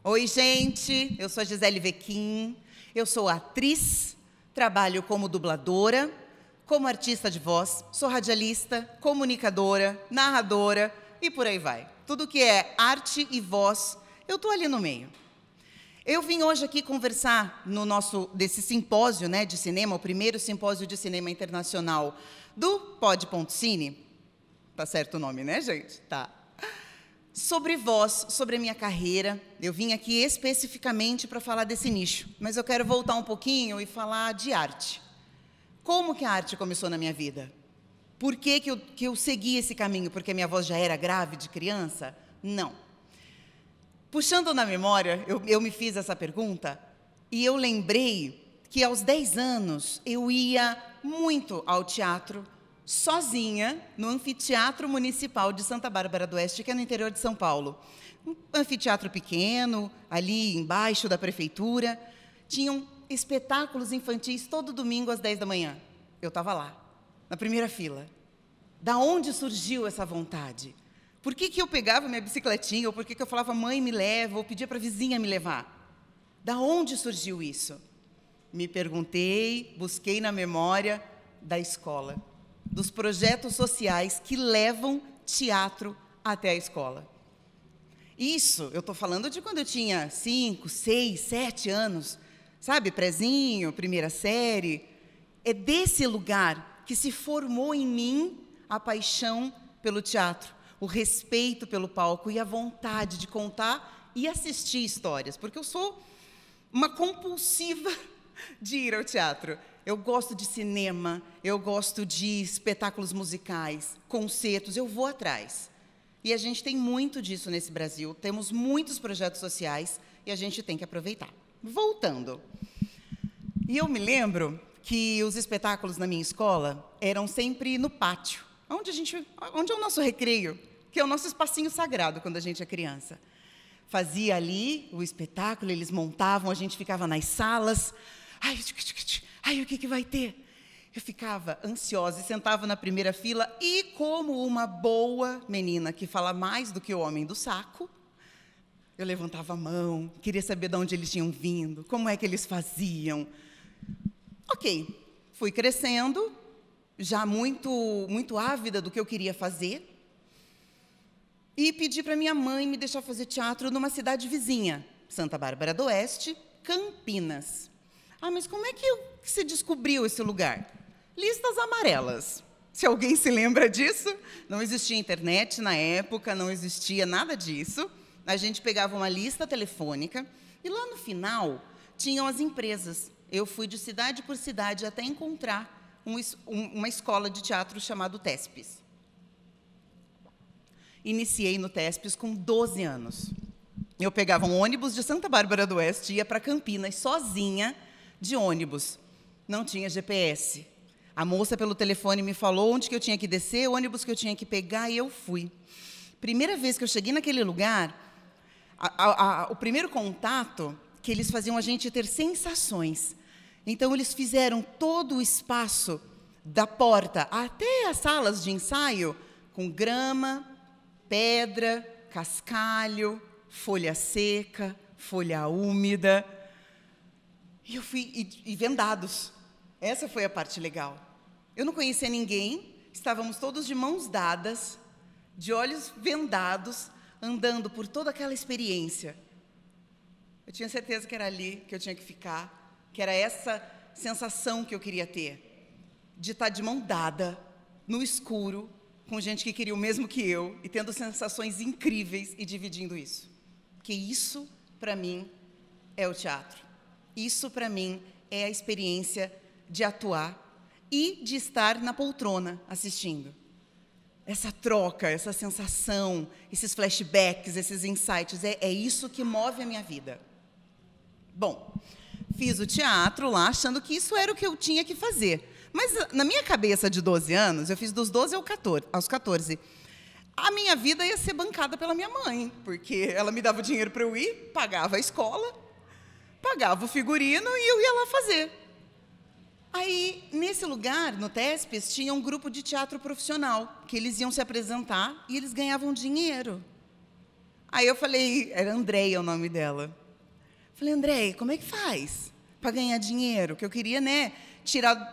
Oi, gente, eu sou a Gisele Vequim, eu sou atriz, trabalho como dubladora, como artista de voz, sou radialista, comunicadora, narradora e por aí vai. Tudo que é arte e voz, eu estou ali no meio. Eu vim hoje aqui conversar desse simpósio, né, de cinema, o primeiro simpósio de cinema internacional do Pod.cine. Tá certo o nome, né, gente? Tá. Sobre voz, sobre a minha carreira. Eu vim aqui especificamente para falar desse nicho, mas eu quero voltar um pouquinho e falar de arte. Como que a arte começou na minha vida? Por que eu segui esse caminho? Porque a minha voz já era grave de criança? Não. Puxando na memória, eu me fiz essa pergunta e eu lembrei que aos 10 anos eu ia muito ao teatro, sozinha, no Anfiteatro Municipal de Santa Bárbara do Oeste, que é no interior de São Paulo. Um anfiteatro pequeno, ali embaixo da prefeitura. Tinham espetáculos infantis todo domingo às 10 da manhã. Eu estava lá, na primeira fila. Da onde surgiu essa vontade? Por que eu pegava minha bicicletinha, ou por que eu falava, mãe, me leva, ou pedia para a vizinha me levar? Da onde surgiu isso? Me perguntei, busquei na memória da escola, dos projetos sociais que levam teatro até a escola. Isso, eu estou falando de quando eu tinha 5, 6, 7 anos, sabe, prezinho, primeira série. É desse lugar que se formou em mim a paixão pelo teatro, o respeito pelo palco e a vontade de contar e assistir histórias, porque eu sou uma compulsiva de ir ao teatro. Eu gosto de cinema, eu gosto de espetáculos musicais, concertos, eu vou atrás. E a gente tem muito disso nesse Brasil, temos muitos projetos sociais e a gente tem que aproveitar. Voltando. E eu me lembro que os espetáculos na minha escola eram sempre no pátio, onde é o nosso recreio, que é o nosso espacinho sagrado quando a gente é criança. Fazia ali o espetáculo, eles montavam, a gente ficava nas salas. Ai, o que vai ter? Eu ficava ansiosa e sentava na primeira fila e, como uma boa menina que fala mais do que o homem do saco, eu levantava a mão, queria saber de onde eles tinham vindo, como é que eles faziam. Ok, fui crescendo, já muito ávida do que eu queria fazer, e pedi para minha mãe me deixar fazer teatro numa cidade vizinha, Santa Bárbara do Oeste, Campinas. Ah, mas como é que você descobriu esse lugar? Listas amarelas. Se alguém se lembra disso, não existia internet na época, não existia nada disso. A gente pegava uma lista telefônica e lá no final tinham as empresas. Eu fui de cidade por cidade até encontrar uma escola de teatro chamada TESPES. Iniciei no TESPES com 12 anos. Eu pegava um ônibus de Santa Bárbara do Oeste e ia para Campinas sozinha de ônibus. Não tinha GPS. A moça pelo telefone me falou onde que eu tinha que descer, o ônibus que eu tinha que pegar e eu fui. Primeira vez que eu cheguei naquele lugar, o primeiro contato que eles faziam a gente ter sensações. Então, eles fizeram todo o espaço da porta até as salas de ensaio com grama, pedra, cascalho, folha seca, folha úmida. E eu fui, e vendados. Essa foi a parte legal. Eu não conhecia ninguém, estávamos todos de mãos dadas, de olhos vendados, andando por toda aquela experiência. Eu tinha certeza que era ali que eu tinha que ficar, que era essa sensação que eu queria ter, de estar de mão dada, no escuro, com gente que queria o mesmo que eu, e tendo sensações incríveis e dividindo isso. Porque isso, para mim, é o teatro. Isso, para mim, é a experiência de atuar e de estar na poltrona assistindo. Essa troca, essa sensação, esses flashbacks, esses insights, é isso que move a minha vida. Bom, fiz o teatro lá, achando que isso era o que eu tinha que fazer. Mas, na minha cabeça de 12 anos, eu fiz dos 12 aos 14, a minha vida ia ser bancada pela minha mãe, porque ela me dava o dinheiro para eu ir, pagava a escola, pagava o figurino e eu ia lá fazer. Aí, nesse lugar, no TESPES, tinha um grupo de teatro profissional, que eles iam se apresentar e eles ganhavam dinheiro. Aí eu falei, era Andréia o nome dela. Falei, Andréia, como é que faz para ganhar dinheiro? Que eu queria, né,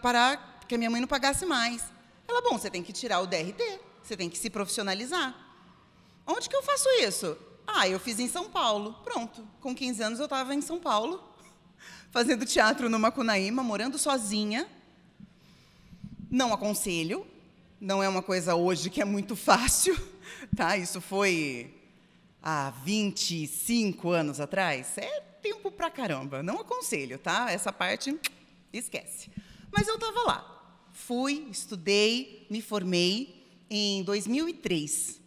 parar, que a minha mãe não pagasse mais. Ela, bom, você tem que tirar o DRT, você tem que se profissionalizar. Onde que eu faço isso? Ah, eu fiz em São Paulo. Pronto, com 15 anos eu estava em São Paulo, fazendo teatro no Macunaíma, morando sozinha. Não aconselho, não é uma coisa hoje que é muito fácil, tá? Isso foi há 25 anos atrás. É tempo pra caramba, não aconselho, tá? Essa parte, esquece. Mas eu estava lá, fui, estudei, me formei em 2003.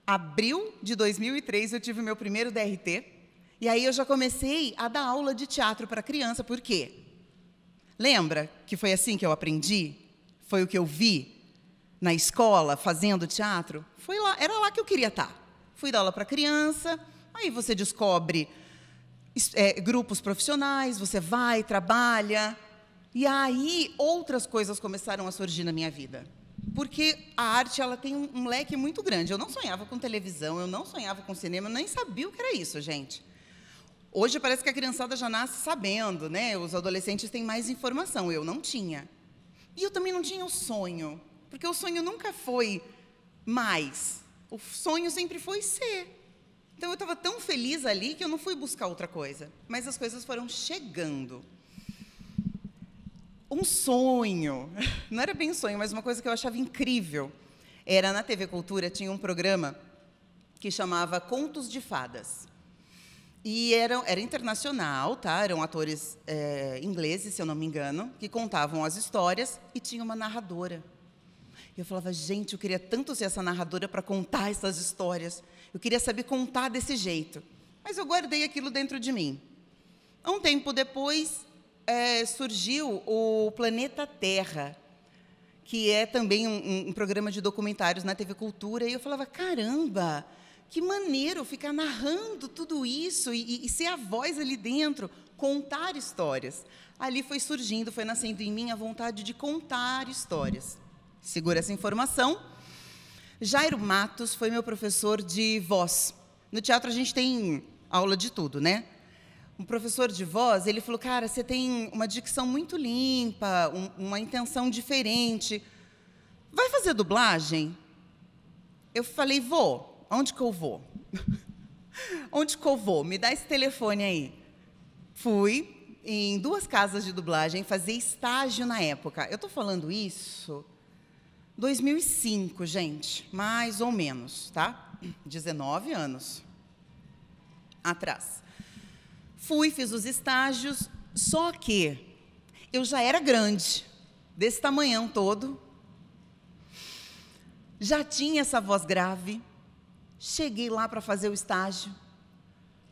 Abril de 2003 eu tive meu primeiro DRT, e aí eu já comecei a dar aula de teatro para criança, por quê? Lembra que foi assim que eu aprendi? Foi o que eu vi na escola, fazendo teatro? Foi lá, era lá que eu queria estar. Fui dar aula para criança, aí você descobre grupos profissionais, você vai, trabalha, e aí outras coisas começaram a surgir na minha vida. Porque a arte ela tem um leque muito grande. Eu não sonhava com televisão, eu não sonhava com cinema, eu nem sabia o que era isso, gente. Hoje parece que a criançada já nasce sabendo, né? Os adolescentes têm mais informação, eu não tinha. E eu também não tinha o sonho, porque o sonho nunca foi mais. O sonho sempre foi ser. Então, eu estava tão feliz ali que eu não fui buscar outra coisa. Mas as coisas foram chegando. Um sonho, não era bem um sonho, mas uma coisa que eu achava incrível, era na TV Cultura, tinha um programa que chamava Contos de Fadas. E era internacional, tá? Eram atores ingleses, se eu não me engano, que contavam as histórias e tinha uma narradora. Eu falava, gente, eu queria tanto ser essa narradora para contar essas histórias. Eu queria saber contar desse jeito. Mas eu guardei aquilo dentro de mim. Um tempo depois, surgiu o Planeta Terra, que é também um programa de documentários na TV Cultura. E eu falava, caramba, que maneiro ficar narrando tudo isso e ser a voz ali dentro, contar histórias. Ali foi surgindo, foi nascendo em mim a vontade de contar histórias. Segura essa informação. Jairo Matos foi meu professor de voz. No teatro a gente tem aula de tudo, né? Um professor de voz, ele falou, cara, você tem uma dicção muito limpa, uma intenção diferente. Vai fazer dublagem? Eu falei, vou. Onde que eu vou? Onde que eu vou? Me dá esse telefone aí. Fui em 2 casas de dublagem fazer estágio na época. Eu estou falando isso 2005, gente, mais ou menos, tá? 19 anos atrás. Fui, fiz os estágios, só que eu já era grande, desse tamanhão todo, já tinha essa voz grave. Cheguei lá para fazer o estágio.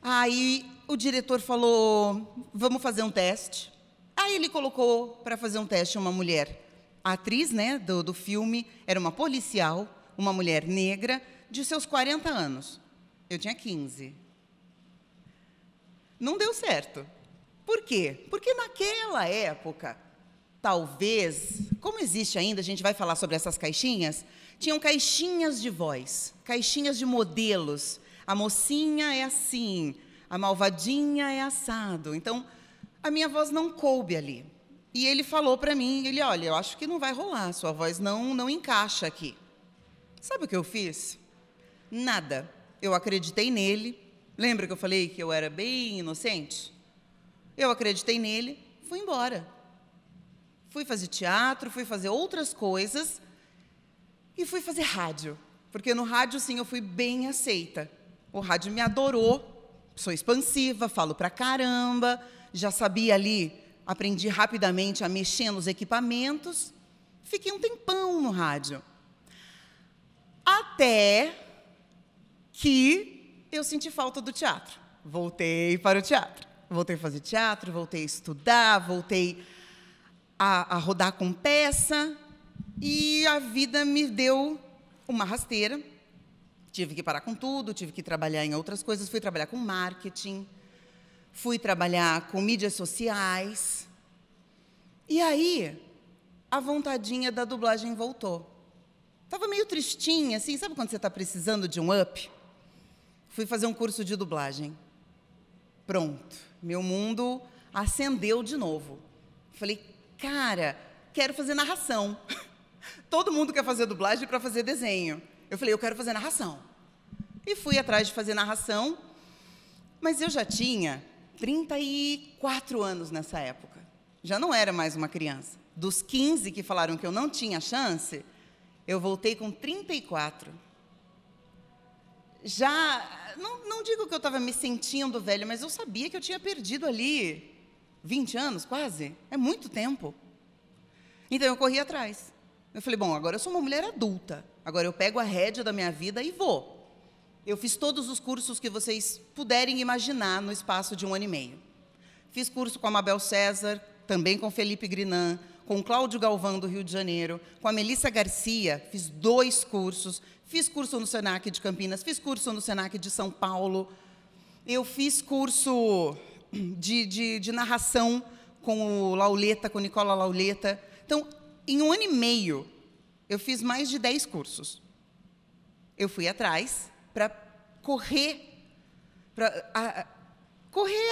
Aí o diretor falou, vamos fazer um teste. Aí ele colocou para fazer um teste uma mulher, a atriz, né, do filme, era uma policial, uma mulher negra, de seus 40 anos. Eu tinha 15. Não deu certo. Por quê? Porque naquela época, talvez, como existe ainda, a gente vai falar sobre essas caixinhas, tinham caixinhas de voz, caixinhas de modelos. A mocinha é assim, a malvadinha é assado. Então, a minha voz não coube ali. E ele falou para mim, olha, eu acho que não vai rolar, sua voz não encaixa aqui. Sabe o que eu fiz? Nada. Eu acreditei nele. Lembra que eu falei que eu era bem inocente? Eu acreditei nele, fui embora. Fui fazer teatro, fui fazer outras coisas e fui fazer rádio. Porque no rádio, sim, eu fui bem aceita. O rádio me adorou, sou expansiva, falo pra caramba, já sabia ali, aprendi rapidamente a mexer nos equipamentos. Fiquei um tempão no rádio. Até que eu senti falta do teatro. Voltei para o teatro. Voltei a fazer teatro, voltei a estudar, voltei a rodar com peça. E a vida me deu uma rasteira. Tive que parar com tudo, tive que trabalhar em outras coisas. Fui trabalhar com marketing, fui trabalhar com mídias sociais. E aí, a vontadinha da dublagem voltou. Estava meio tristinha, assim, sabe quando você está precisando de um up? Fui fazer um curso de dublagem. Pronto, meu mundo acendeu de novo. Falei, cara, quero fazer narração. Todo mundo quer fazer dublagem para fazer desenho. Eu falei, eu quero fazer narração. E fui atrás de fazer narração, mas eu já tinha 34 anos nessa época. Já não era mais uma criança. Dos 15 que falaram que eu não tinha chance, eu voltei com 34. Já, não digo que eu estava me sentindo velha, mas eu sabia que eu tinha perdido ali 20 anos, quase. É muito tempo. Então, eu corri atrás. Eu falei, bom, agora eu sou uma mulher adulta. Agora eu pego a rédea da minha vida e vou. Eu fiz todos os cursos que vocês puderem imaginar no espaço de 1 ano e meio. Fiz curso com a Mabel César, também com Felipe Grinan, com o Cláudio Galvão, do Rio de Janeiro, com a Melissa Garcia, fiz 2 cursos, fiz curso no Senac de Campinas, fiz curso no Senac de São Paulo, eu fiz curso de narração com o Lauleta, com o Nicola Lauleta. Então, em 1 ano e meio, eu fiz mais de 10 cursos. Eu fui atrás para correr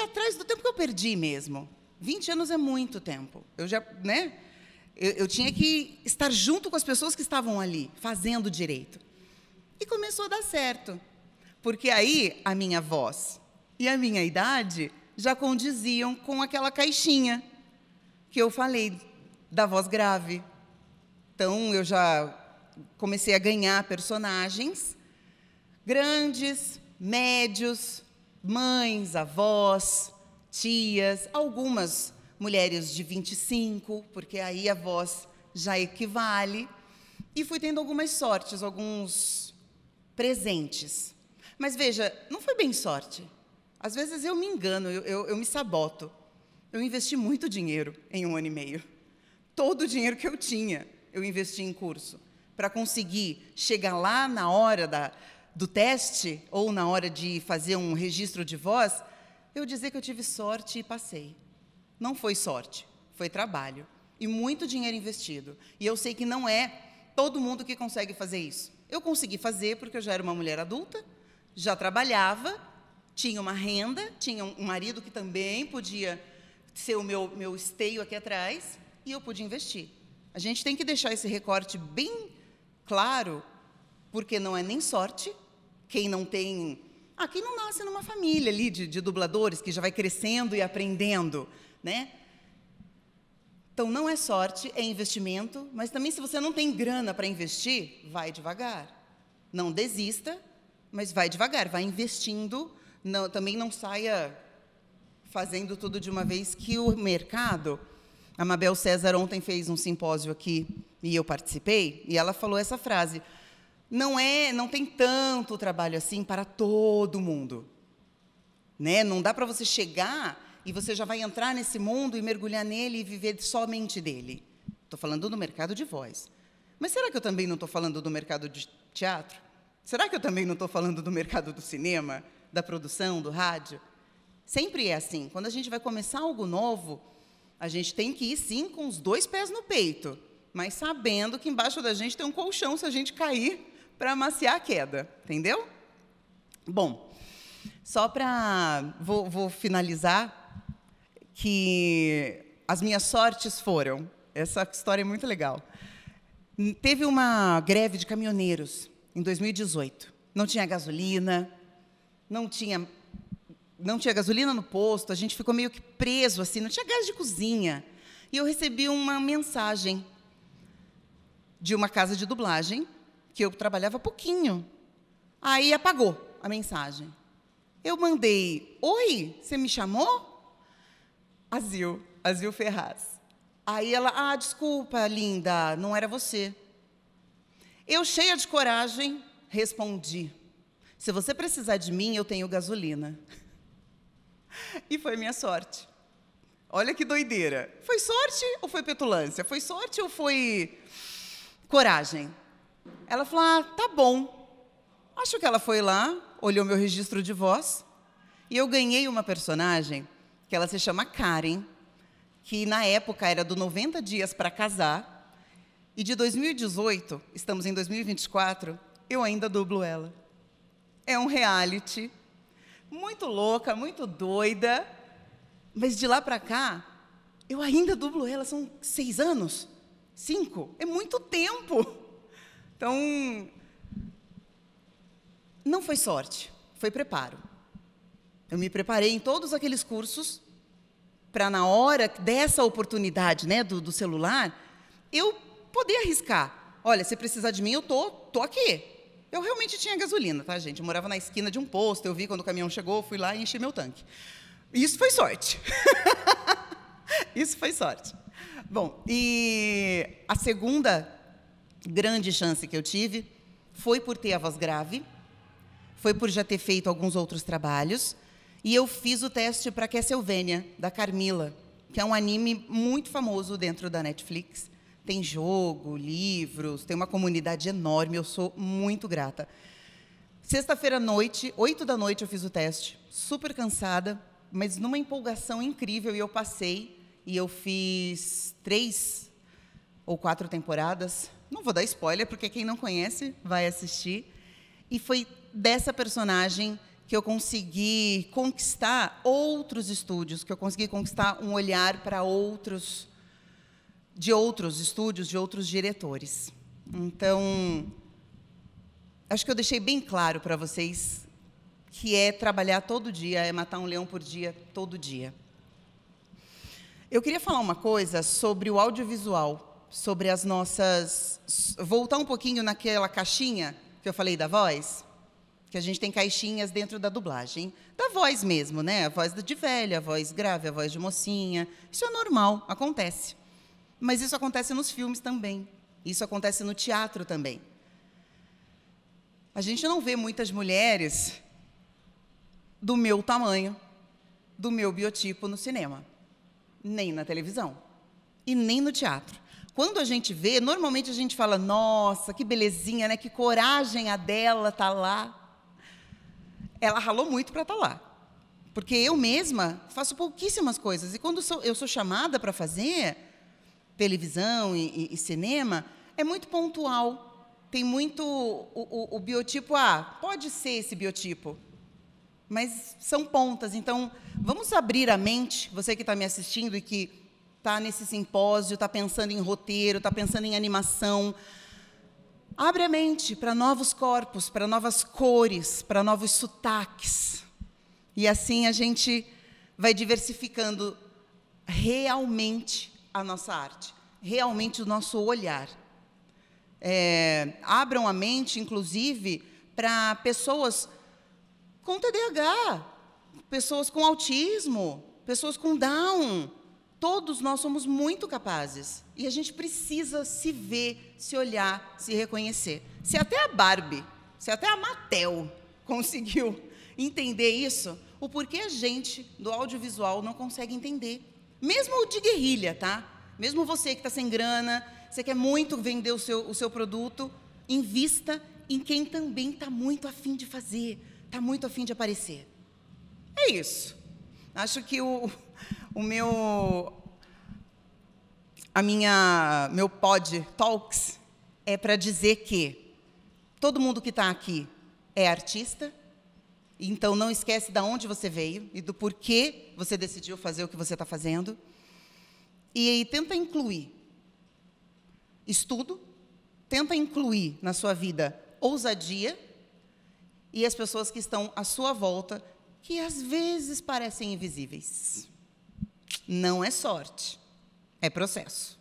atrás do tempo que eu perdi mesmo. 20 anos é muito tempo. Eu tinha que estar junto com as pessoas que estavam ali, fazendo direito. E começou a dar certo. Porque aí a minha voz e a minha idade já condiziam com aquela caixinha que eu falei, da voz grave. Então, eu já comecei a ganhar personagens grandes, médios, mães, avós, tias, algumas mulheres de 25, porque aí a voz já equivale. E fui tendo algumas sortes, alguns presentes. Mas, veja, não foi bem sorte. Às vezes eu me engano, eu me saboto. Eu investi muito dinheiro em 1 ano e meio. Todo o dinheiro que eu tinha, eu investi em curso. Para conseguir chegar lá na hora do teste, ou na hora de fazer um registro de voz, eu dizer que eu tive sorte e passei. Não foi sorte, foi trabalho. E muito dinheiro investido. E eu sei que não é todo mundo que consegue fazer isso. Eu consegui fazer porque eu já era uma mulher adulta, já trabalhava, tinha uma renda, tinha um marido que também podia ser o meu esteio aqui atrás, e eu pude investir. A gente tem que deixar esse recorte bem claro, porque não é nem sorte, quem não nasce numa família ali de dubladores, que já vai crescendo e aprendendo, né? Então, não é sorte, é investimento, mas também, se você não tem grana para investir, vai devagar. Não desista, mas vai devagar, vai investindo, também não saia fazendo tudo de uma vez, que o mercado... A Mabel César ontem fez um simpósio aqui, e eu participei, e ela falou essa frase, não tem tanto trabalho assim para todo mundo. Né? Não dá para você chegar e você já vai entrar nesse mundo e mergulhar nele e viver somente dele. Estou falando do mercado de voz. Mas será que eu também não estou falando do mercado de teatro? Será que eu também não estou falando do mercado do cinema, da produção, do rádio? Sempre é assim. Quando a gente vai começar algo novo, a gente tem que ir, sim, com os 2 pés no peito, mas sabendo que embaixo da gente tem um colchão se a gente cair para amaciar a queda, entendeu? Bom, só para... Vou finalizar, que as minhas sortes foram... Essa história é muito legal. Teve uma greve de caminhoneiros em 2018. Não tinha gasolina, não tinha gasolina no posto, a gente ficou meio que preso, assim, não tinha gás de cozinha. E eu recebi uma mensagem de uma casa de dublagem, que eu trabalhava pouquinho. Aí apagou a mensagem. Eu mandei, oi, você me chamou? Azil Ferraz. Aí ela, desculpa, linda, não era você. Eu, cheia de coragem, respondi, se você precisar de mim, eu tenho gasolina. E foi minha sorte. Olha que doideira. Foi sorte ou foi petulância? Foi sorte ou foi coragem? Ela falou, tá bom. Acho que ela foi lá, olhou meu registro de voz, e eu ganhei uma personagem, que ela se chama Karen, que na época era do 90 Dias para Casar, e de 2018, estamos em 2024, eu ainda dublo ela. é um reality, muito louca, muito doida, mas de lá para cá, eu ainda dublo ela, são 6 anos, 5, é muito tempo. Então, não foi sorte, foi preparo. Eu me preparei em todos aqueles cursos para, na hora dessa oportunidade, né, do celular, eu poder arriscar. Olha, se precisar de mim, eu tô aqui. Eu realmente tinha gasolina, tá, gente? Eu morava na esquina de um posto, eu vi quando o caminhão chegou, fui lá e enchi meu tanque. Isso foi sorte. Isso foi sorte. Bom, e a segunda grande chance que eu tive foi por ter a voz grave, foi por já ter feito alguns outros trabalhos, e eu fiz o teste para Castlevania, da Carmilla, que é um anime muito famoso dentro da Netflix. Tem jogo, livros, tem uma comunidade enorme, eu sou muito grata. Sexta-feira à noite, 8 da noite, eu fiz o teste, super cansada, mas numa empolgação incrível, e eu passei, e eu fiz 3 ou 4 temporadas. Não vou dar spoiler, porque quem não conhece vai assistir. E foi dessa personagem que eu consegui conquistar outros estúdios, que eu consegui conquistar um olhar para de outros estúdios, de outros diretores. Então, acho que eu deixei bem claro para vocês que é trabalhar todo dia, é matar um leão por dia, todo dia. Eu queria falar uma coisa sobre o audiovisual, sobre as nossas... Voltar um pouquinho naquela caixinha que eu falei da voz, que a gente tem caixinhas dentro da dublagem, da voz mesmo, né? A voz de velha, a voz grave, a voz de mocinha. Isso é normal, acontece. Mas isso acontece nos filmes também. Isso acontece no teatro também. A gente não vê muitas mulheres do meu tamanho, do meu biotipo no cinema, nem na televisão e nem no teatro. Quando a gente vê, normalmente a gente fala, nossa, que belezinha, né? Que coragem a dela tá lá. Ela ralou muito para estar lá. Porque eu mesma faço pouquíssimas coisas. E quando eu sou chamada para fazer televisão e cinema, é muito pontual. Tem muito o biotipo, pode ser esse biotipo, mas são pontas. Então, vamos abrir a mente, você que está me assistindo e que está nesse simpósio, está pensando em roteiro, está pensando em animação. Abre a mente para novos corpos, para novas cores, para novos sotaques. E assim a gente vai diversificando realmente a nossa arte, realmente o nosso olhar. Abram a mente, inclusive, para pessoas com TDAH, pessoas com autismo, pessoas com Down. Todos nós somos muito capazes. E a gente precisa se ver, se olhar, se reconhecer. Se até a Barbie, se até a Mattel conseguiu entender isso, o porquê a gente, do audiovisual, não consegue entender. Mesmo o de guerrilha, tá? Mesmo você que está sem grana, você quer muito vender o seu produto, invista em quem também está muito afim de fazer, está muito afim de aparecer. É isso. Acho que meu Pod Talks é para dizer que todo mundo que está aqui é artista, então não esquece de onde você veio e do porquê você decidiu fazer o que você está fazendo. E tenta incluir estudo, tenta incluir na sua vida ousadia e as pessoas que estão à sua volta, que às vezes parecem invisíveis. Não é sorte, é processo.